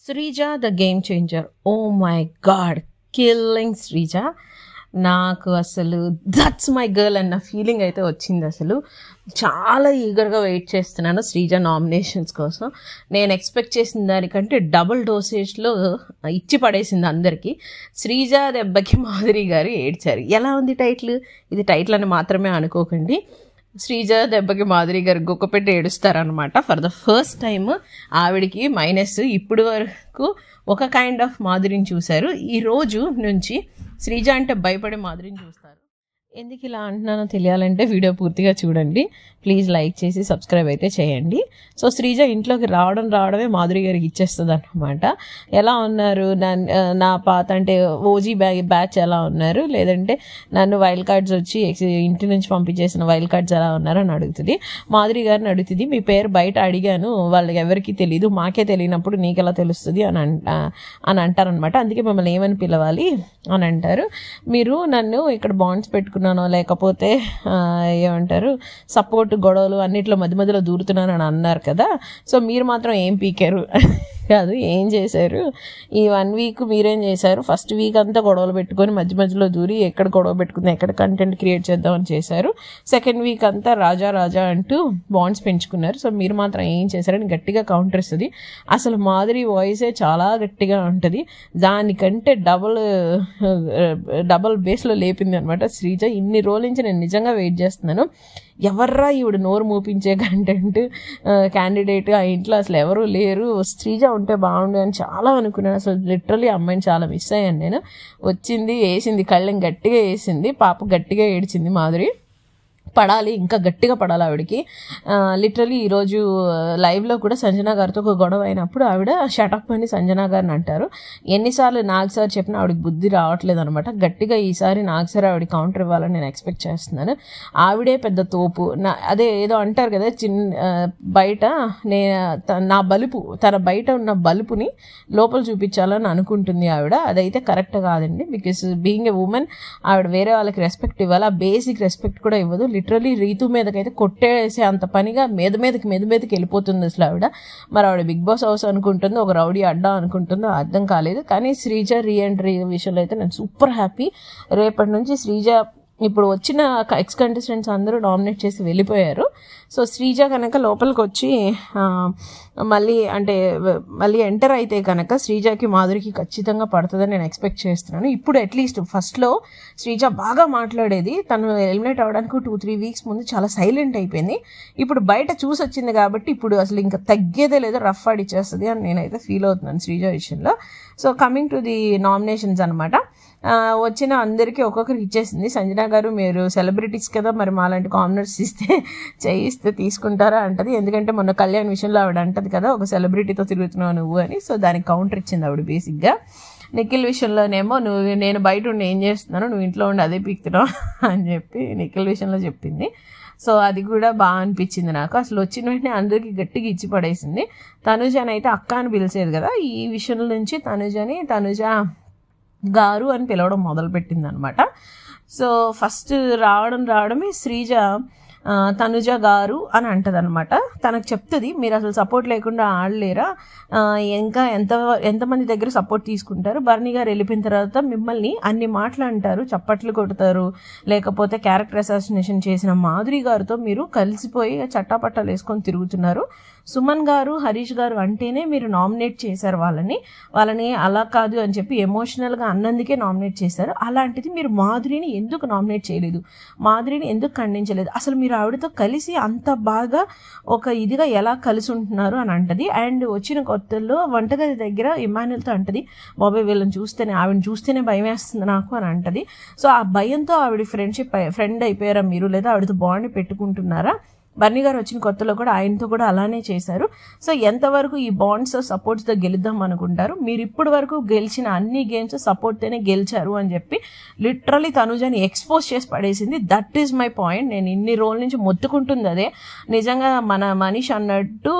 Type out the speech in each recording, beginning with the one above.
Sreeja the game changer. Oh my god, killing Sreeja. నాకు అసలు that's my girl అన్న feeling అయితే వచ్చింది. అసలు చాలా ఈగర్గా వెయిట్ చేస్తున్నాను శ్రీజ నామినేషన్స్ కోసం. నేను ఎక్స్పెక్ట్ చేసిన దానికంటే డబుల్ డోసేజ్లో ఇచ్చి పడేసింది అందరికీ. శ్రీజ దెబ్బకి మాధురి గారు ఏడ్చారు. ఎలా ఉంది టైటిల్? ఇది టైటిల్ అని మాత్రమే అనుకోకండి. శ్రీజ దెబ్బకి మాధురి గారు గుక్కపెట్టి ఏడుస్తారనమాట. ఫర్ ద ఫస్ట్ టైం ఆవిడికి మైనస్. ఇప్పుడు వరకు ఒక కైండ్ ఆఫ్ మాధురిని చూశారు. ఈ రోజు నుంచి శ్రీజ అంటే భయపడే మాధురిని చూస్తారు. ఎందుకు ఇలా అంటున్నానో తెలియాలంటే వీడియో పూర్తిగా చూడండి. ప్లీజ్ లైక్ చేసి సబ్స్క్రైబ్ అయితే చేయండి. సో శ్రీజ ఇంట్లోకి రావడమే మాధురి గారికి ఇచ్చేస్తుంది అన్నమాట. ఎలా ఉన్నారు నా పాత అంటే ఓజీ బ్యాచ్ ఎలా ఉన్నారు, లేదంటే నన్ను వైల్డ్ కార్డ్స్ వచ్చి ఇంటి నుంచి పంపించేసిన వైల్డ్ కార్డ్స్ ఎలా ఉన్నారు అని అడుగుతుంది. మాధురి గారిని అడుగుతుంది, మీ పేరు బయట అడిగాను, వాళ్ళకి ఎవరికి తెలియదు, మాకే తెలియనప్పుడు నీకు ఎలా తెలుస్తుంది అని అంటారనమాట. అందుకే మిమ్మల్ని ఏమని పిలవాలి అని అంటారు. మీరు నన్ను ఇక్కడ బాండ్స్ పెట్టుకున్నానో లేకపోతే ఏమంటారు సపోర్ట్ గొడవలు అన్నిట్లో మధ్యలో దూరుతున్నానని అన్నారు కదా, సో మీరు మాత్రం ఏం పీకారు కాదు, ఏం చేశారు ఈ 1 వీక్? మీరేం చేశారు? ఫస్ట్ వీక్ అంతా గొడవలు పెట్టుకొని మధ్యలో దూరి ఎక్కడ గొడవ పెట్టుకుంది, ఎక్కడ కంటెంట్ క్రియేట్ చేద్దామని చేశారు. సెకండ్ వీక్ అంతా రాజా అంటూ బాండ్స్ పెంచుకున్నారు. సో మీరు మాత్రం ఏం చేశారని గట్టిగా కౌంటర్ ఇస్తుంది. అసలు మాధురి వాయిసే చాలా గట్టిగా ఉంటుంది. దానికంటే డబల్ బేస్లో లేపింది అనమాట శ్రీజ. ఇన్ని రోజుల నుంచి నేను నిజంగా వెయిట్ చేస్తున్నాను, ఎవర్రా ఈవిడ నోరు మూపించే కంటెంట్ క్యాండిడేట్ ఆ ఇంట్లో అసలు ఎవరు లేరు, శ్రీజ ఉంటే బాగుండు అని చాలా అనుకున్నాను. అసలు లిటరలీ అమ్మాయిని చాలా మిస్ అయ్యాను నేను. వచ్చింది, వేసింది, కళ్ళని గట్టిగా వేసింది, పాప గట్టిగా ఏడ్చింది మాధురి. పడాలి, ఇంకా గట్టిగా పడాలి ఆవిడకి. లిటరలీ ఈరోజు లైవ్లో కూడా సంజన గారితో ఒక గొడవ అయినప్పుడు ఆవిడ షటప్ అని సంజన గారిని అంటారు. ఎన్నిసార్లు నాగ్ సార్ చెప్పినా ఆవిడకి బుద్ధి రావట్లేదు అనమాట. గట్టిగా ఈసారి నాగ్ సార్ ఆవిడ కౌంటర్ ఇవ్వాలని నేను ఎక్స్పెక్ట్ చేస్తున్నాను. ఆవిడే పెద్ద తోపు. అదే ఏదో అంటారు కదా, బయట నా బలుపు, తన బయట ఉన్న బలుపుని లోపల చూపించాలని అనుకుంటుంది ఆవిడ. అదైతే కరెక్ట్ కాదండి. బికాస్ బీయింగ్ ఎ ఉమెన్ ఆవిడ వేరే వాళ్ళకి రెస్పెక్ట్ ఇవ్వాలి, ఆ బేసిక్ రెస్పెక్ట్ కూడా ఇవ్వదు. లిటరలీ రీతు మీదకైతే కొట్టేసే అంత పనిగా మీదకి వెళ్ళిపోతుంది అసలు ఆవిడ. మరి ఆవిడ బిగ్ బాస్ హౌస్ అనుకుంటుందో ఒక రౌడీ అడ్డా అనుకుంటుందో అర్థం కాలేదు. కానీ శ్రీజ రీఎంట్రీ విషయంలో అయితే నేను సూపర్ హ్యాపీ. రేపటి నుంచి శ్రీజ, ఇప్పుడు వచ్చిన ఎక్స్ కంటెస్టెంట్స్ అందరూ నామినేట్ చేసి వెళ్ళిపోయారు. సో శ్రీజ కనుక లోపలికి వచ్చి మళ్ళీ ఎంటర్ అయితే కనుక శ్రీజకి మాధురికి ఖచ్చితంగా పడుతుందని నేను ఎక్స్పెక్ట్ చేస్తున్నాను. ఇప్పుడు అట్లీస్ట్ ఫస్ట్లో శ్రీజ బాగా మాట్లాడేది, తను ఎలిమినేట్ అవ్వడానికి 2-3 వీక్స్ ముందు చాలా సైలెంట్ అయిపోయింది. ఇప్పుడు బయట చూసి వచ్చింది కాబట్టి ఇప్పుడు అసలు ఇంకా తగ్గేదే లేదో, రఫ్ ఆడిచ్చేస్తుంది అని నేనైతే ఫీల్ అవుతున్నాను శ్రీజ విషయంలో. So coming to the nominations అనమాట. వచ్చిన అందరికీ ఒక్కొక్కరికి ఇచ్చేసింది. సంజన గారు, మీరు సెలబ్రిటీస్ కదా, మరి మాలాంటి కామనర్స్ చేయిస్తే తీసుకుంటారా అంటది. ఎందుకంటే మొన్న కళ్యాణ్ విషయంలో ఆవిడ అంటది కదా, ఒక సెలబ్రిటీతో తిరుగుతున్నావు నువ్వు అని. సో దానికి కౌంటర్ ఇచ్చింది ఆవిడ బేసిక్గా. నిఖిల్ విషయంలోనేమో నేను బయట ఉండి ఏం చేస్తున్నాను, నువ్వు ఇంట్లో ఉండి అదే పీకుతున్నావు అని చెప్పి నిఖిల్ విషయంలో చెప్పింది. సో అది కూడా బాగా అనిపించింది నాకు. అసలు వచ్చిన వెంటనే అందరికీ గట్టిగా ఇచ్చి పడేసింది. తనుజని అయితే అక్క అని పిలిచేది కదా, ఈ విషయం నుంచి తనుజ గారు అని పిలవడం మొదలుపెట్టింది అనమాట. సో ఫస్ట్ రావడమే శ్రీజ తనుజ గారు అని అంటది అనమాట. తనకు చెప్తుంది, మీరు అసలు సపోర్ట్ లేకుండా ఆడలేరా, ఇంకా ఎంతమంది దగ్గర సపోర్ట్ తీసుకుంటారు, బర్నీ గారు వెళ్ళిపోయిన తర్వాత మిమ్మల్ని అన్ని మాటలు అంటారు, చప్పట్లు కొడతారు, లేకపోతే క్యారెక్టర్ అసాసినేషన్ చేసిన మాధురి గారితో మీరు కలిసిపోయి చట్టాపట్టాలు వేసుకొని తిరుగుతున్నారు. సుమన్ గారు, హరీష్ గారు అంటేనే మీరు నామినేట్ చేశారు వాళ్ళని అలా కాదు అని చెప్పి ఎమోషనల్గా అన్నందుకే నామినేట్ చేశారు. అలాంటిది మీరు మాధురిని ఎందుకు నామినేట్ చేయలేదు, మాధురిని ఎందుకు ఖండించలేదు, అసలు మీరు ఆవిడతో కలిసి అంత బాగా ఒక ఇదిగా ఎలా కలిసి ఉంటున్నారు అని అంటది. అండ్ వచ్చిన కొత్తల్లో వంటగది దగ్గర ఇమాన్యుల్తో అంటది, బాబాయ్ వీళ్ళని ఆవిడని చూస్తేనే భయం వేస్తుంది నాకు అని అంటది. సో ఆ భయంతో ఆవిడ ఫ్రెండ్ అయిపోయారా మీరు, లేదా ఆవిడతో బాండ్ పెట్టుకుంటున్నారా? బర్నీ గారు వచ్చిన కొత్తలో కూడా ఆయనతో కూడా అలానే చేశారు. సో ఎంతవరకు ఈ బాండ్స్ సపోర్ట్స్తో గెలుద్దాం అనుకుంటారు? మీరు ఇప్పటి వరకు గెలిచిన అన్ని గేమ్స్ సపోర్ట్తోనే గెలిచారు అని చెప్పి లిటరలీ తనుజని ఎక్స్పోజ్ చేసి పడేసింది. That is my point. నేను ఇన్ని రోజుల నుంచి మొత్తుకుంటుంది అదే. నిజంగా మన మనిషి అన్నట్టు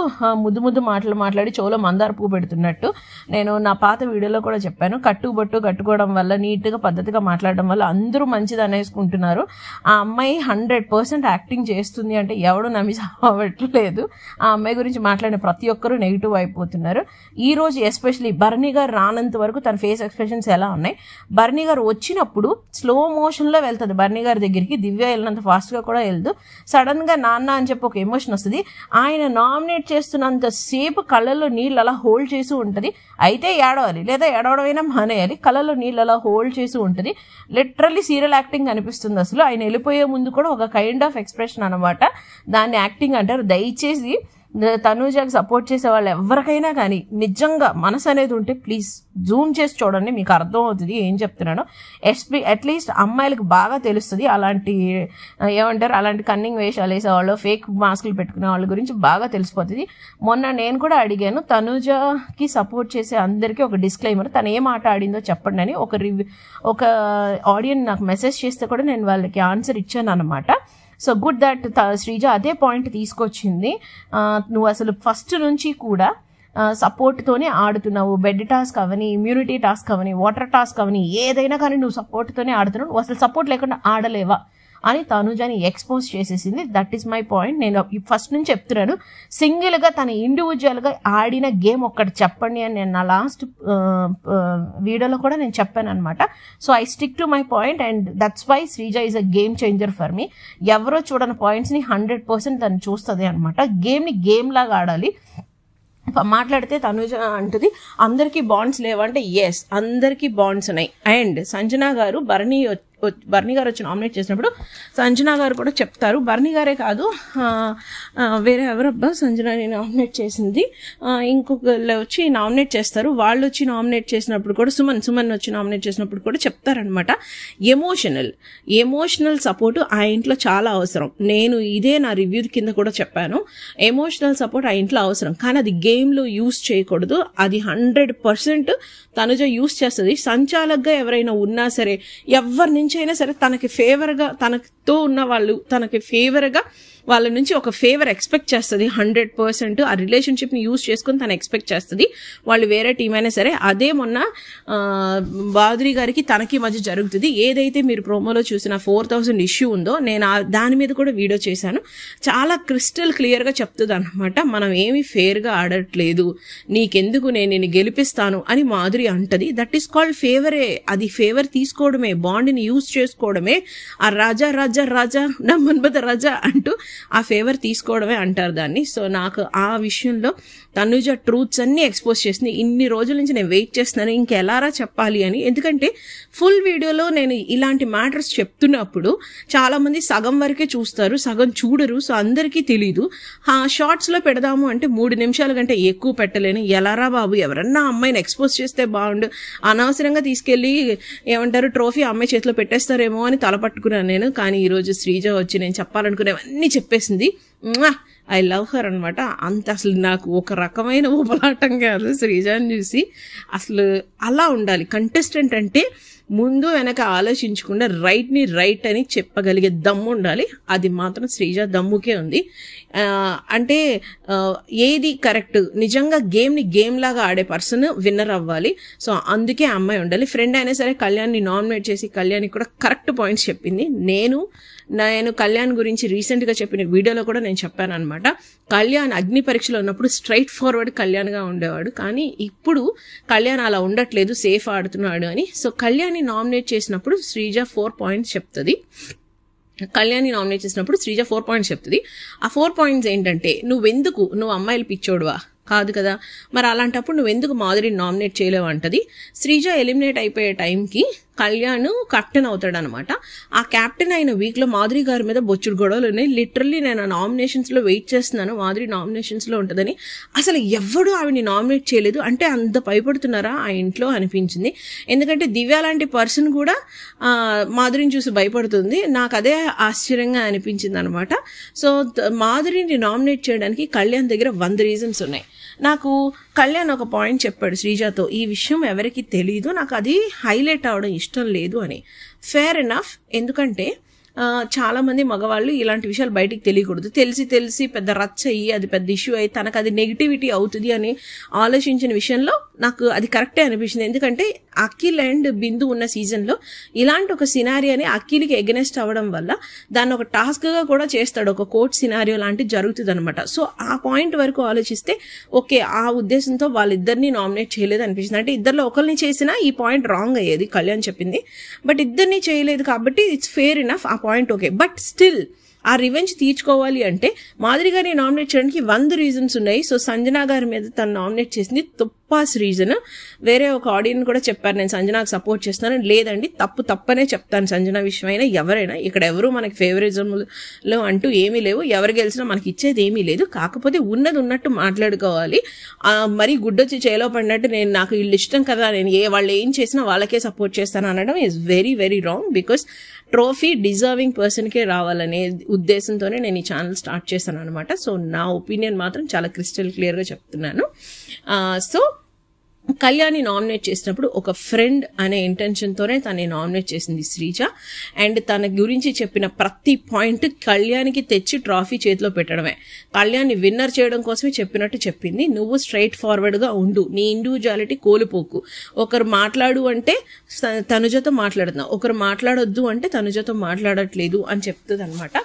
ముద్దు మాట్లాడి చెవులో మందార పువ్వు పెడుతున్నట్టు. నేను నా పాత వీడియోలో కూడా చెప్పాను, కట్టుబొట్టు కట్టుకోవడం వల్ల, నీట్గా పద్ధతిగా మాట్లాడడం వల్ల అందరూ మంచిది అనేసుకుంటున్నారు. ఆ అమ్మాయి 100% యాక్టింగ్ చేస్తుంది అంటే ఎవడు ఎవడు నమ్మి సావట్లేదు. ఆ అమ్మాయి గురించి మాట్లాడిన ప్రతి ఒక్కరూ నెగిటివ్ అయిపోతున్నారు. ఈ రోజు ఎస్పెషలీ బర్నీ గారు రానంత వరకు తన ఫేస్ ఎక్స్ప్రెషన్స్ ఎలా ఉన్నాయి, బర్నీ గారు వచ్చినప్పుడు స్లో మోషన్లో వెళ్తుంది బర్నీ గారి దగ్గరికి, దివ్య వెళ్ళినంత ఫాస్ట్గా కూడా వెళ్దు. సడన్గా నాన్న అని చెప్పి ఒక ఎమోషన్ వస్తుంది. ఆయన నామినేట్ చేస్తున్నంత సేపు కళ్ళల్లో నీళ్ళు అలా హోల్డ్ చేసి ఉంటుంది. అయితే ఏడవాలి లేదా ఏడవడమైనా మానేయాలి, కళ్ళల్లో నీళ్ళు అలా హోల్డ్ చేసి ఉంటుంది. లిటరల్లీ సీరియల్ యాక్టింగ్ అనిపిస్తుంది. అసలు ఆయన వెళ్ళిపోయే ముందు కూడా ఒక కైండ్ ఆఫ్ ఎక్స్ప్రెషన్ అనమాట, దాన్ని యాక్టింగ్ అంటారు. దయచేసి తనూజకి సపోర్ట్ చేసే వాళ్ళు ఎవరికైనా కానీ నిజంగా మనసు అనేది ఉంటే ప్లీజ్ జూమ్ చేసి చూడండి, మీకు అర్థం అవుతుంది ఏం చెప్తున్నానో. అట్లీస్ట్ అమ్మాయిలకు బాగా తెలుస్తుంది అలాంటి ఏమంటారు అలాంటి కన్నింగ్ వేషాలు వేసేవాళ్ళు, ఫేక్ మాస్కులు పెట్టుకునే వాళ్ళ గురించి బాగా తెలిసిపోతుంది. మొన్న నేను కూడా అడిగాను తనూజకి సపోర్ట్ చేసే అందరికీ ఒక డిస్క్లైమర్, తను ఏం ఆట ఆడిందో చెప్పండి అని ఒక ఆడియన్స్ నాకు మెసేజ్ చేస్తే కూడా నేను వాళ్ళకి ఆన్సర్ ఇచ్చాను అనమాట. సో గుడ్ దట్ శ్రీజ అదే పాయింట్ తీసుకొచ్చింది. నువ్వు అసలు ఫస్ట్ నుంచి కూడా సపోర్ట్తోనే ఆడుతున్నావు. బెడ్ టాస్క్ అవని, ఇమ్యూనిటీ టాస్క్ అవని, వాటర్ టాస్క్ అవని, ఏదైనా కానీ నువ్వు సపోర్ట్తోనే ఆడుతున్నావు. నువ్వు అసలు సపోర్ట్ లేకుండా ఆడలేవా అని తనుజని ఎక్స్పోజ్ చేసేసింది. That is my point. నేను ఫస్ట్ నుంచి చెప్తున్నాను, సింగిల్గా తన ఇండివిజువల్గా ఆడిన గేమ్ ఒక్కటి చెప్పండి అని నేను నా లాస్ట్ వీడియోలో కూడా నేను చెప్పాను అనమాట. So I stick to my point and that's why Sreeja is a game changer for me. ఎవరో చూడని పాయింట్స్ని 100% తను చూస్తుంది అనమాట. గేమ్ని గేమ్ లాగా ఆడాలి. మాట్లాడితే తనుజ అంటుంది అందరికీ బాండ్స్ లేవంటే ఎస్, అందరికీ బాండ్స్ ఉన్నాయి. అండ్ సంజన గారు బర్నీ గారు వచ్చి నామినేట్ చేసినప్పుడు సంజన గారు కూడా చెప్తారు. బర్నీ గారే కాదు, వేరే ఎవరబ్బా సంజనని నామినేట్ చేసింది, ఇంకొకళ్ళు వచ్చి నామినేట్ చేస్తారు. వాళ్ళు వచ్చి నామినేట్ చేసినప్పుడు కూడా సుమన్ వచ్చి నామినేట్ చేసినప్పుడు కూడా చెప్తారనమాట. ఎమోషనల్ సపోర్ట్ ఆ ఇంట్లో చాలా అవసరం. నేను ఇదే నా రివ్యూ కింద కూడా చెప్పాను. ఎమోషనల్ సపోర్ట్ ఆ ఇంట్లో అవసరం, కానీ అది గేమ్లో యూజ్ చేయకూడదు. అది 100% తనుజ యూజ్ చేస్తుంది. సంచాలకుగా ఎవరైనా ఉన్నా సరే, ఎవరి నుంచి అయినా సరే తనకి ఫేవర్గా, తనతో ఉన్న వాళ్ళు తనకి ఫేవర్గా వాళ్ళ నుంచి ఒక ఫేవర్ ఎక్స్పెక్ట్ చేస్తుంది. 100% ఆ రిలేషన్షిప్ని యూజ్ చేసుకుని తను ఎక్స్పెక్ట్ చేస్తుంది, వాళ్ళు వేరే టీం అయినా సరే. అదే మొన్న బాద్రి గారికి తనకి మధ్య జరుగుతుంది. ఏదైతే మీరు ప్రోమోలో చూసిన 4000 ఇష్యూ ఉందో, నేను దాని మీద కూడా వీడియో చేశాను. చాలా క్రిస్టల్ క్లియర్గా చెప్తుంది అనమాట, మనం ఏమీ ఫేర్గా ఆడట్లేదు, నీకెందుకు, నేను నిన్ను గెలిపిస్తాను అని మాధురి అంటది. దట్ ఈస్ కాల్డ్ ఫేవరే. అది ఫేవర్ తీసుకోవడమే, బాండ్ని యూజ్ చేసుకోవడమే. ఆ రాజా రాజా రాజా నా మన్మథ రాజా అంటూ ఆ ఫేవర్ తీసుకోవడమే అంటారు దాన్ని. సో నాకు ఆ విషయంలో తనుజ ట్రూత్స్ అన్ని ఎక్స్పోజ్ చేసింది. ఇన్ని రోజుల నుంచి నేను వెయిట్ చేస్తున్నాను ఇంకెలారా చెప్పాలి అని. ఎందుకంటే ఫుల్ వీడియోలో నేను ఇలాంటి మ్యాటర్స్ చెప్తున్నప్పుడు చాలా మంది సగం వరకే చూస్తారు, సగం చూడరు. సో అందరికీ తెలీదు. షార్ట్స్లో పెడదాము అంటే 3 నిమిషాల కంటే ఎక్కువ పెట్టలేను. ఎలారా బాబు, ఎవరన్నా అమ్మాయిని ఎక్స్పోజ్ చేస్తే బాగుండు, అనవసరంగా తీసుకెళ్ళి ఏమంటారు ట్రోఫీ అమ్మాయి చేతిలో పెట్టేస్తారేమో అని తలపట్టుకున్నాను నేను. కానీ ఈరోజు శ్రీజ వచ్చి నేను చెప్పాలనుకునేవన్నీ చెప్పేసింది. ఐ లవ్ హర్ అనమాట. అంత అసలు నాకు ఒక రకమైన ఉపలాటం కాదు శ్రీజాని చూసి. అసలు అలా ఉండాలి కంటెస్టెంట్ అంటే, ముందు వెనక ఆలోచించకుండా రైట్ని రైట్ అని చెప్పగలిగే దమ్ము ఉండాలి. అది మాత్రం శ్రీజ దమ్ముకే ఉంది. అంటే ఏది కరెక్ట్, నిజంగా గేమ్ని గేమ్ లాగా ఆడే పర్సన్ విన్నర్ అవ్వాలి. సో అందుకే అమ్మాయి ఉండాలి. ఫ్రెండ్ అయినా సరే కళ్యాణ్ని నామినేట్ చేసి కళ్యాణ్కి కూడా కరెక్ట్ పాయింట్స్ చెప్పింది. నేను కళ్యాణ్ గురించి రీసెంట్గా చెప్పిన వీడియోలో కూడా నేను చెప్పాను అనమాట. కళ్యాణ్ అగ్ని పరీక్షలో ఉన్నప్పుడు స్ట్రైట్ ఫార్వర్డ్ కళ్యాణ్గా ఉండేవాడు, కానీ ఇప్పుడు కళ్యాణ్ అలా ఉండట్లేదు, సేఫ్ ఆడుతున్నాడు అని. సో కళ్యాణ్ని నామినేట్ చేసినప్పుడు శ్రీజ 4 పాయింట్స్ చెప్తుంది. కళ్యాణ్ని నామినేట్ చేసినప్పుడు శ్రీజ 4 పాయింట్స్ చెప్తుంది. ఆ 4 పాయింట్స్ ఏంటంటే, నువ్వు అమ్మాయిలు పిచ్చోడువా కాదు కదా, మరి అలాంటప్పుడు నువ్వెందుకు మాధురిని నామినేట్ చేయలేవు అంటది. శ్రీజ ఎలిమినేట్ అయిపోయే టైంకి కళ్యాణ్ కెప్టెన్ అవుతాడు అనమాట. ఆ కెప్టెన్ అయిన వీక్లో మాధురి గారి మీద బొచ్చుడు గొడవలు ఉన్నాయి. లిటరల్లీ నేను ఆ నామినేషన్స్లో వెయిట్ చేస్తున్నాను, మాధురి నామినేషన్స్లో ఉంటుందని. అసలు ఎవడు ఆవిడని నామినేట్ చేయలేదు అంటే అంత భయపడుతున్నారా ఆ ఇంట్లో అనిపించింది. ఎందుకంటే దివ్య లాంటి పర్సన్ కూడా మాధురిని చూసి భయపడుతుంది. నాకు అదే ఆశ్చర్యంగా అనిపించింది అనమాట. సో మాధురిని నామినేట్ చేయడానికి కళ్యాణ్ దగ్గర 100 రీజన్స్ ఉన్నాయి. నాకు కళ్యాణ్ ఒక పాయింట్ చెప్పాడు శ్రీజాతో, ఈ విషయం ఎవరికి తెలీదు, నాకు అది హైలైట్ అవడం ఇష్టం లేదు అని. Fair enough. ఎందుకంటే చాలామంది మగవాళ్ళు ఇలాంటి విషయాలు బయటికి తెలియకూడదు, తెలిసి పెద్ద రచ్చ అయ్యి అది పెద్ద ఇష్యూ అయ్యి తనకు అది నెగిటివిటీ అవుతుంది అని ఆలోచించిన విషయంలో నాకు అది కరెక్టే అనిపించింది. ఎందుకంటే అఖిల్ అండ్ బిందు ఉన్న సీజన్లో ఇలాంటి ఒక సినారియోని అఖిల్కి ఎగనెస్ట్ అవ్వడం వల్ల దాన్ని ఒక టాస్క్గా కూడా చేస్తాడు, ఒక కోర్ట్ సినారియో లాంటిది జరుగుతుంది అనమాట. సో ఆ పాయింట్ వరకు ఆలోచిస్తే ఓకే, ఆ ఉద్దేశంతో వాళ్ళిద్దరిని నామినేట్ చేయలేదు అనిపించింది. అంటే ఇద్దరిలో ఒకరిని చేసినా ఈ పాయింట్ రాంగ్ అయ్యేది, కళ్యాణ్ చెప్పింది. బట్ ఇద్దరిని చేయలేదు కాబట్టి ఇట్స్ ఫేర్ ఇనఫ్, ఆ పాయింట్ ఓకే. బట్ స్టిల్ ఆ రివెంజ్ తీర్చుకోవాలి అంటే మాధురి గారిని నామినేట్ చేయడానికి 100 రీజన్స్ ఉన్నాయి. సో సంజన గారి మీద తను నామినేట్ చేసింది తుప్పాస్ రీజన్. వేరే ఒక ఆడియన్స్ కూడా చెప్పారు నేను సంజనాకు సపోర్ట్ చేస్తాను, లేదండి తప్పనే చెప్తాను సంజన విషయమైనా ఎవరైనా. ఇక్కడ ఎవరు మనకి ఫేవరిజంలో అంటూ ఏమీ లేవు, ఎవరు గెలిచినా మనకి ఇచ్చేది ఏమీ లేదు. కాకపోతే ఉన్నది ఉన్నట్టు మాట్లాడుకోవాలి. మరి గుడ్డొచ్చి చేలో పడినట్టు నేను నాకు వీళ్ళు ఇష్టం కదా, నేను వాళ్ళు ఏం చేసినా వాళ్ళకే సపోర్ట్ చేస్తాను అనడం is very very wrong. Because trophy deserving పర్సన్కే రావాలనే ఉద్దేశంతోనే నేను ఈ ఛానల్ స్టార్ట్ చేశాను అనమాట. సో నా ఒపీనియన్ మాత్రం చాలా క్రిస్టల్ క్లియర్గా చెప్తున్నాను. సో కళ్యాణ్ని నామినేట్ చేసినప్పుడు ఒక ఫ్రెండ్ అనే ఇంటెన్షన్తోనే తనని నామినేట్ చేసింది శ్రీజ. అండ్ తన గురించి చెప్పిన ప్రతి పాయింట్ కళ్యాణ్కి తెచ్చి ట్రాఫీ చేతిలో పెట్టడమే, కళ్యాణ్ని విన్నర్ చేయడం కోసమే చెప్పినట్టు చెప్పింది. నువ్వు స్ట్రైట్ ఫార్వర్డ్గా ఉండు, నీ ఇండివిజువాలిటీ కోల్పోకు. ఒకరు మాట్లాడు అంటే తనుజతో మాట్లాడుతున్నావు, ఒకరు మాట్లాడొద్దు అంటే తనుజతో మాట్లాడట్లేదు అని చెప్తుంది అనమాట.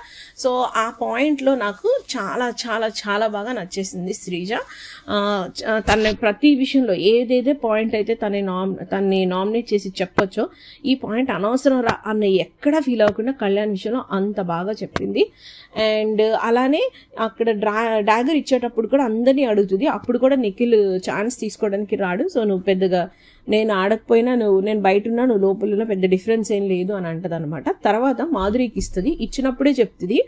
సో ఆ పాయింట్లో నాకు చాలా చాలా చాలా బాగా నచ్చేసింది శ్రీజ. తన ప్రతి విషయంలో ఏదైతే పాయింట్ అయితే తనని నామినేట్ చేసి చెప్పొచ్చో ఈ పాయింట్ అనవసరం రా అన్న ఎక్కడా ఫీల్ అవ్వకుండా కళ్యాణ్ విషయంలో అంత బాగా చెప్పింది. అండ్ అలానే అక్కడ డాగర్ ఇచ్చేటప్పుడు కూడా అందరినీ అడుగుతుంది. అప్పుడు కూడా నిఖిల్ ఛాన్స్ తీసుకోవడానికి రాడు. సో నువ్వు పెద్దగా నేను ఆడకపోయినా నేను బయట ఉన్నా నువ్వు లోపల పెద్ద డిఫరెన్స్ ఏం లేదు అని అంటది అనమాట. తర్వాత మాధురికి ఇస్తుంది, ఇచ్చినప్పుడే చెప్తుంది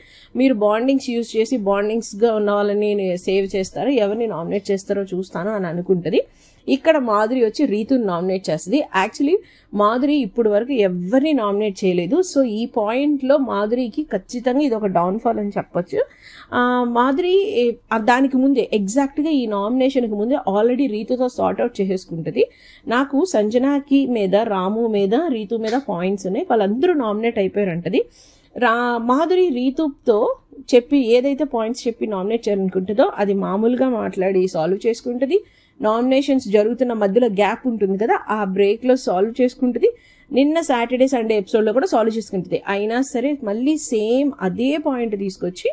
మీరు బాండింగ్స్ యూజ్ చేసి బాండింగ్స్గా ఉన్న వాళ్ళని సేవ్ చేస్తారో ఎవరిని నామినేట్ చేస్తారో చూస్తాను అని అనుకుంటుంది. ఇక్కడ మాధురి వచ్చి రీతుని నామినేట్ చేస్తుంది. యాక్చువల్లీ మాధురి ఇప్పుడు వరకు ఎవరిని నామినేట్ చేయలేదు. సో ఈ పాయింట్లో మాధురికి ఖచ్చితంగా ఇది ఒక డౌన్ఫాల్ అని చెప్పొచ్చు. మాధురి దానికి ముందే ఎగ్జాక్ట్గా ఈ నామినేషన్కి ముందే ఆల్రెడీ రీతుతో సార్ట్అవుట్ చేసేసుకుంటుంది. నాకు సంజనాకి మీద, రాము మీద, రీతు మీద పాయింట్స్ ఉన్నాయి, వాళ్ళందరూ నామినేట్ అయిపోయారంటది. మాధురి రీతుతో చెప్పి ఏదైతే పాయింట్స్ చెప్పి నామినేట్ చేయాలనుకుంటుందో అది మామూలుగా మాట్లాడి సాల్వ్ చేసుకుంటుంది. నామినేషన్స్ జరుగుతున్న మధ్యలో గ్యాప్ ఉంటుంది కదా, ఆ బ్రేక్లో సాల్వ్ చేసుకుంటుంది. నిన్న సాటర్డే సండే ఎపిసోడ్లో కూడా సాల్వ్ చేసుకుంటుంది. అయినా సరే మళ్ళీ సేమ్ అదే పాయింట్ తీసుకొచ్చి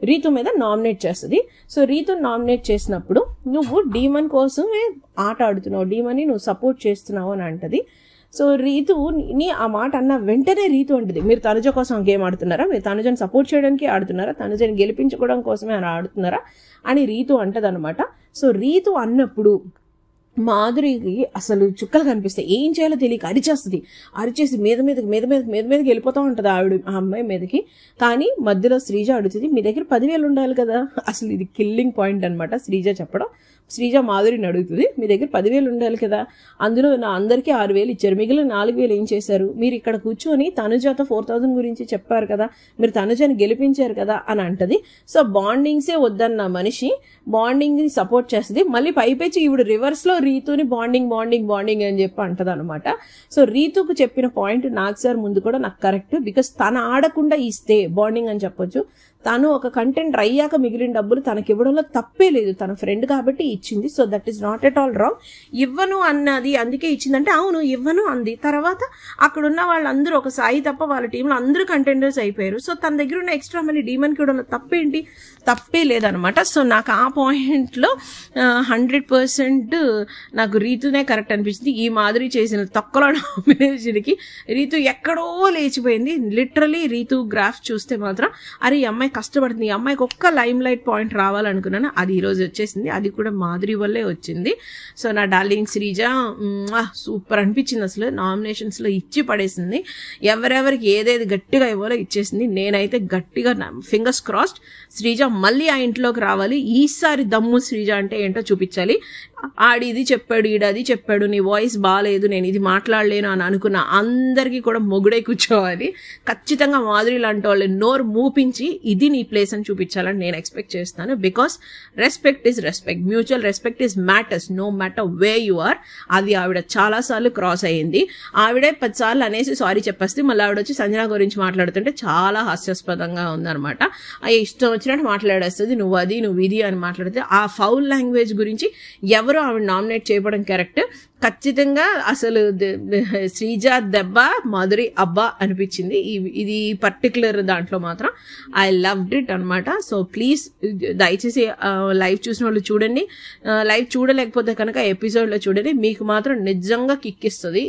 రీతు మీద నామినేట్ చేస్తుంది. సో రీతుని నామినేట్ చేసినప్పుడు నువ్వు డీమన్ కోసమే ఆట ఆడుతున్నావు, డీమన్ని నువ్వు సపోర్ట్ చేస్తున్నావు అని అంటది. సో రీతుని ఆ మాట అన్న వెంటనే రీతు అంటది మీరు తనుజ కోసం గేమ్ ఆడుతున్నారా, మీరు తనుజని సపోర్ట్ చేయడానికి ఆడుతున్నారా, తనుజని గెలిపించుకోవడం కోసమే అని ఆడుతున్నారా అని రీతు అంటది అనమాట. సో రీతు అన్నప్పుడు మాధురికి అసలు చుక్కలు కనిపిస్తాయి, ఏం చేయాలో తెలియక అరిచేసి మీదకి వెళ్ళిపోతూ ఉంటుంది ఆ అమ్మాయి మీదకి. కానీ మధ్యలో శ్రీజ అడుగుతుంది మీ దగ్గర 10,000 ఉండాలి కదా. అసలు ఇది కిల్లింగ్ పాయింట్ అనమాట శ్రీజ చెప్పడం. శ్రీజ మాధురిని అడుగుతుంది మీ దగ్గర 10,000 ఉండాలి కదా, అందులో నా అందరికీ 6,000 ఇచ్చారు, మిగిలిన 4,000 ఏం చేశారు, మీరు ఇక్కడ కూర్చొని తనుజతో 4,000 గురించి చెప్పారు కదా, మీరు తనుజని గెలిపించారు కదా అని అంటది. సో బాండింగ్సే వద్దన్న మనిషి బాండింగ్ని సపోర్ట్ చేస్తుంది. మళ్ళీ పైపెచ్చి ఈవిడ రివర్స్లో రీతుని బాండింగ్ అని చెప్పి అంటది అనమాట. సో రీతుకు చెప్పిన పాయింట్ నాగ్ సార్ ముందు కూడా నాకు కరెక్ట్. బికాస్ తను ఆడకుండా ఇస్తే బాండింగ్ అని చెప్పొచ్చు. తను ఒక కంటెంట్ అయ్యాక మిగిలిన డబ్బులు తనకి ఇవ్వడంలో తప్పే లేదు, తన ఫ్రెండ్ కాబట్టి ఇచ్చింది. So that is not at all wrong. ఇవ్వను అన్నది అందుకే ఇచ్చిందంటే అవును ఇవ్వను అంది. తర్వాత అక్కడ ఉన్న వాళ్ళందరూ ఒక సాయి తప్ప వాళ్ళ టీంలో అందరూ కంటెండర్స్ అయిపోయారు. సో తన దగ్గర ఉన్న ఎక్స్ట్రా మనీ డీమన్కి ఇవ్వడంలో తప్పేంటి, తప్పే లేదనమాట. సో నాకు ఆ పాయింట్లో 100% నాకు రీతునే కరెక్ట్ అనిపించింది. ఈ మాదిరి చేసిన తొక్కలో నామినేషన్కి రీతు ఎక్కడో లేచిపోయింది. లిటరలీ రీతు గ్రాఫ్ చూస్తే మాత్రం అరే ఈ అమ్మాయి కష్టపడుతుంది, ఈ అమ్మాయికి ఒక్క లైమ్ లైట్ పాయింట్ రావాలనుకున్నాను, అది ఈరోజు వచ్చేసింది. అది కూడా మాధురి వల్లే వచ్చింది. సో నా డార్లింగ్ శ్రీజ సూపర్ అనిపించింది. అసలు నామినేషన్స్లో ఇచ్చి పడేసింది, ఎవరెవరికి ఏదేది గట్టిగా ఇవ్వాలో ఇచ్చేసింది. నేనైతే గట్టిగా ఫింగర్స్ క్రాస్డ్ శ్రీజ మళ్ళీ ఆ ఇంట్లోకి రావాలి. ఈసారి దమ్ము శ్రీజ అంటే ఏంటో చూపించాలి. ఆడిది చెప్పాడు, ఈడది చెప్పాడు, నీ వాయిస్ బాగాలేదు, నేను ఇది మాట్లాడలేను అని అనుకున్న అందరికీ కూడా మొగుడే కూర్చోవాలి. ఖచ్చితంగా మాధురి లాంటి వాళ్ళు నోరు మూపించి ఇది నీ ప్లేస్ అని చూపించాలని నేను ఎక్స్పెక్ట్ చేస్తాను. Because respect is respect, mutual respect is matters no matter way you are. అది ఆవిడ చాలాసార్లు క్రాస్ అయ్యింది. ఆవిడే 10 సార్లు అనేసి సారీ చెప్పేస్తే మళ్ళీ ఆవిడ వచ్చి సంజన గురించి మాట్లాడుతుంటే చాలా హాస్యాస్పదంగా ఉందన్నమాట. ఇష్టం వచ్చినట్టు మాట్లాడేస్తుంది, నువ్వు అది నువ్వు ఇది అని మాట్లాడితే ఆ ఫౌల్ లాంగ్వేజ్ గురించి ఎవరు ఆవిడ నామినేట్ చేయడం కరెక్ట్. ఖచ్చితంగా అసలు శ్రీజ దెబ్బ, మాధురి అబ్బా అనిపించింది ఇది పర్టికులర్ దాంట్లో మాత్రం. ఐ లవ్డ్ ఇట్ అనమాట. సో ప్లీజ్ దయచేసి లైవ్ చూసిన వాళ్ళు చూడండి, లైవ్ చూడలేకపోతే కనుక ఎపిసోడ్లో చూడండి. మీకు మాత్రం నిజంగా కిక్కిస్తుంది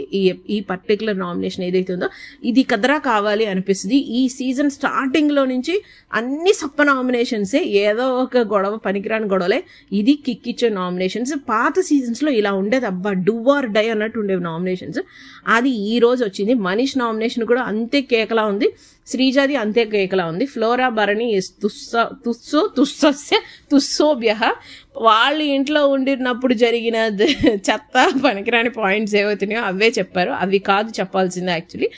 ఈ పర్టికులర్ నామినేషన్ ఏదైతే ఉందో. ఇది కదరా కావాలి అనిపిస్తుంది. ఈ సీజన్ స్టార్టింగ్లో నుంచి అన్ని సప్ప నామినేషన్సే, ఏదో ఒక గొడవ, పనికిరాని గొడవలే. ఇది కిక్కిచ్చే నామినేషన్స్. పాత సీజన్స్లో ఇలా ఉండేది, అబ్బా డూ ఆర్ డై అన్నట్టు ఉండేవి నామినేషన్స్. అది ఈ రోజు వచ్చింది. మనీష్ నామినేషన్ కూడా అంతే కేకలా ఉంది, శ్రీజాది అంతే కేకలా ఉంది. ఫ్లోరా భరణి తుస్సోభ్య వాళ్ళ ఇంట్లో ఉండినప్పుడు జరిగిన చెత్త పనికిరాని పాయింట్స్ ఏవైతున్నాయో అవే చెప్పారు. అవి కాదు చెప్పాల్సిందే. యాక్చువల్లీ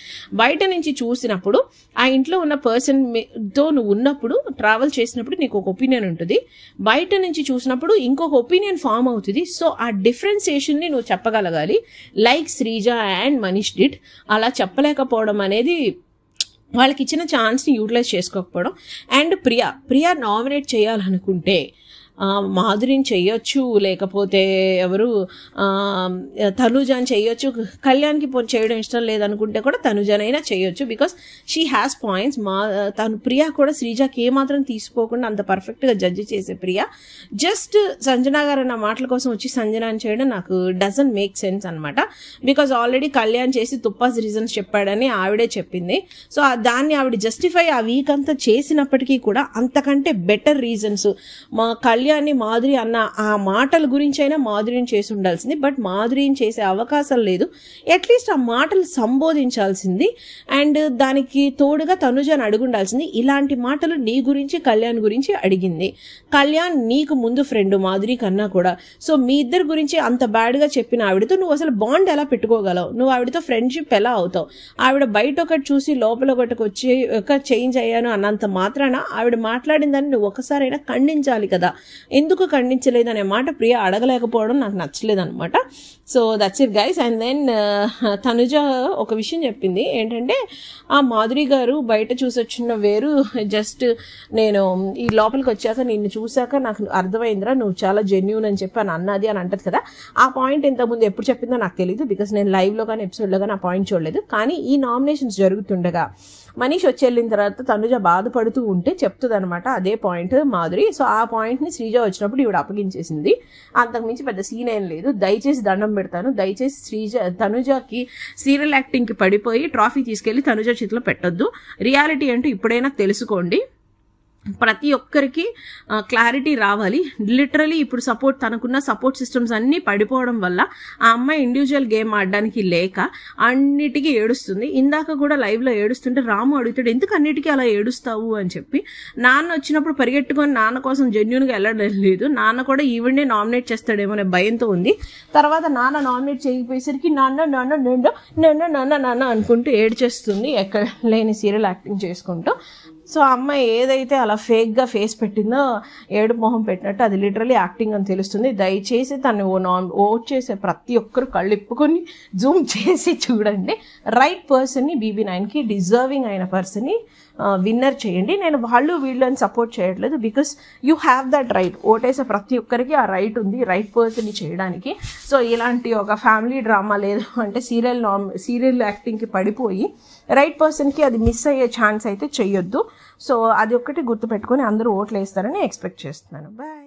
బయట నుంచి చూసినప్పుడు ఆ ఇంట్లో ఉన్న పర్సన్తో నువ్వు ఉన్నప్పుడు, ట్రావెల్ చేసినప్పుడు నీకు ఒక ఒపీనియన్ ఉంటుంది, బయట నుంచి చూసినప్పుడు ఇంకొక ఒపీనియన్ ఫామ్ అవుతుంది. సో ఆ డిఫరెన్సియేషన్ని నువ్వు చెప్పగలగాలి, like Sreeja and Manish did. అలా చెప్పలేకపోవడం అనేది వాళ్ళకి ఇచ్చిన ఛాన్స్ని యూటిలైజ్ చేసుకోకపోవడం. అండ్ ప్రియా నామినేట్ చేయాలనుకుంటే మాధురిని చెయ్యొచ్చు, లేకపోతే ఎవరు తనుజాని చెయ్యొచ్చు. కళ్యాణ్కి చేయడం ఇష్టం లేదనుకుంటే కూడా తనుజానైనా చేయొచ్చు, బికాస్ షీ హ్యాస్ పాయింట్స్. తను ప్రియా కూడా శ్రీజాకి ఏమాత్రం తీసుకోకుండా అంత పర్ఫెక్ట్గా జడ్జి చేసే ప్రియా జస్ట్ సంజన గారు అన్న మాటల కోసం వచ్చి సంజనాని చేయడం నాకు డజంట్ మేక్ సెన్స్ అనమాట. బికాజ్ ఆల్రెడీ కళ్యాణ్ చేసి తుప్పాస్ రీజన్స్ చెప్పాడని ఆవిడే చెప్పింది. సో దాన్ని ఆవిడ జస్టిఫై ఆ వీక్ అంతా చేసినప్పటికీ కూడా అంతకంటే బెటర్ రీజన్స్ మా కళ్యాణ్ మాధురి అన్న ఆ మాటల గురించి అయినా మాధురిని చేసి ఉండాల్సింది. బట్ మాధురిని చేసే అవకాశం లేదు. అట్లీస్ట్ ఆ మాటలు సంబోధించాల్సింది. అండ్ దానికి తోడుగా తనుజాని అడుగుండాల్సింది. ఇలాంటి మాటలు నీ గురించి, కళ్యాణ్ గురించి అడిగింది. కళ్యాణ్ నీకు ముందు ఫ్రెండ్ మాధురి కన్నా కూడా. సో మీ ఇద్దరి గురించి అంత బ్యాడ్గా చెప్పిన ఆవిడతో నువ్వు అసలు బాండ్ ఎలా పెట్టుకోగలవు? నువ్వు ఆవిడతో ఫ్రెండ్షిప్ ఎలా అవుతావు? ఆవిడ బయట ఒకటి చూసి లోపల ఒకటికి వచ్చి ఒక చేంజ్ అయ్యాను అన్నంత మాత్రాన ఆవిడ మాట్లాడిందని నువ్వు ఒకసారైనా ఖండించాలి కదా. ఎందుకు ఖండించలేదనే మాట ప్రియ అడగలేకపోవడం నాకు నచ్చలేదు అనమాట. So that's it guys. And then Tanuja ఒక విషయం చెప్పింది ఏంటంటే, ఆ మాధురి గారు బయట చూసొచ్చిన వేరు, జస్ట్ నేను ఈ లోపలికి వచ్చాక నిన్ను చూశాక నాకు అర్థమైందిరా నువ్వు చాలా జెన్యూన్ అని చెప్పి అని అన్నది అని అంటది కదా. ఆ పాయింట్ ఇంతకుముందు ఎప్పుడు చెప్పిందో నాకు తెలియదు, బికాస్ నేను లైవ్లో కానీ ఎపిసోడ్లో కానీ ఆ పాయింట్ చూడలేదు. కానీ ఈ నామినేషన్స్ జరుగుతుండగా మనీష్ వచ్చి వెళ్ళిన తర్వాత తనుజ బాధపడుతూ ఉంటే చెప్తుంది అనమాట అదే పాయింట్ మాధురి. సో ఆ పాయింట్ని శ్రీజ వచ్చినప్పుడు ఈవిడ అప్పగించేసింది. అంతకుమించి పెద్ద సీన్ ఏం లేదు. దయచేసి దండం పెడతాను, దయచేసి తనుజకి సీరియల్ యాక్టింగ్కి పడిపోయి ట్రాఫీ తీసుకెళ్లి తనుజ చేతిలో పెట్టొద్దు. రియాలిటీ అంటూ ఇప్పుడైనా తెలుసుకోండి. ప్రతి ఒక్కరికి క్లారిటీ రావాలి. లిటరలీ ఇప్పుడు తనకున్న సపోర్ట్ సిస్టమ్స్ అన్నీ పడిపోవడం వల్ల ఆ అమ్మాయి ఇండివిజువల్ గేమ్ ఆడడానికి లేక అన్నిటికీ ఏడుస్తుంది. ఇందాక కూడా లైవ్లో ఏడుస్తుంటే రాము అడుగుతాడు, ఎందుకు అన్నిటికీ అలా ఏడుస్తావు అని చెప్పి. నాన్న వచ్చినప్పుడు పరిగెట్టుకొని నాన్న కోసం జెన్యూన్గా వెళ్ళడం లేదు. నాన్న కూడా ఈవిడే నామినేట్ చేస్తాడేమో అనే భయంతో ఉంది. తర్వాత నాన్న నామినేట్ చేయకపోయేసరికి నాన్న అనుకుంటూ ఏడ్చేస్తుంది, ఎక్కడ లేని సీరియల్ యాక్టింగ్ చేసుకుంటూ. సో అమ్మాయి ఏదైతే అలా ఫేక్గా ఫేస్ పెట్టిందో, ఏడు మొహం పెట్టినట్టు, అది లిటరలీ యాక్టింగ్ అని తెలుస్తుంది. దయచేసి తను ఓట్ చేసే ప్రతి ఒక్కరు కళ్ళు ఇప్పుకొని జూమ్ చేసి చూడండి. రైట్ పర్సన్ని, BB9కి డిజర్వింగ్ అయిన పర్సన్ని విన్నర్ చేయండి. నేను వాళ్ళు వీళ్ళని సపోర్ట్ చేయట్లేదు, because you have that right. ఓటేసే ప్రతి ఒక్కరికి ఆ రైట్ ఉంది, రైట్ పర్సన్ని చేయడానికి. సో ఇలాంటి ఒక ఫ్యామిలీ డ్రామా లేదు అంటే సీరియల్ యాక్టింగ్కి పడిపోయి రైట్ పర్సన్కి అది మిస్ అయ్యే ఛాన్స్ అయితే చెయ్యొద్దు. సో అది ఒక్కటి గుర్తుపెట్టుకొని అందరూ ఓట్లు వేస్తారని ఎక్స్పెక్ట్ చేస్తున్నాను. బాయ్.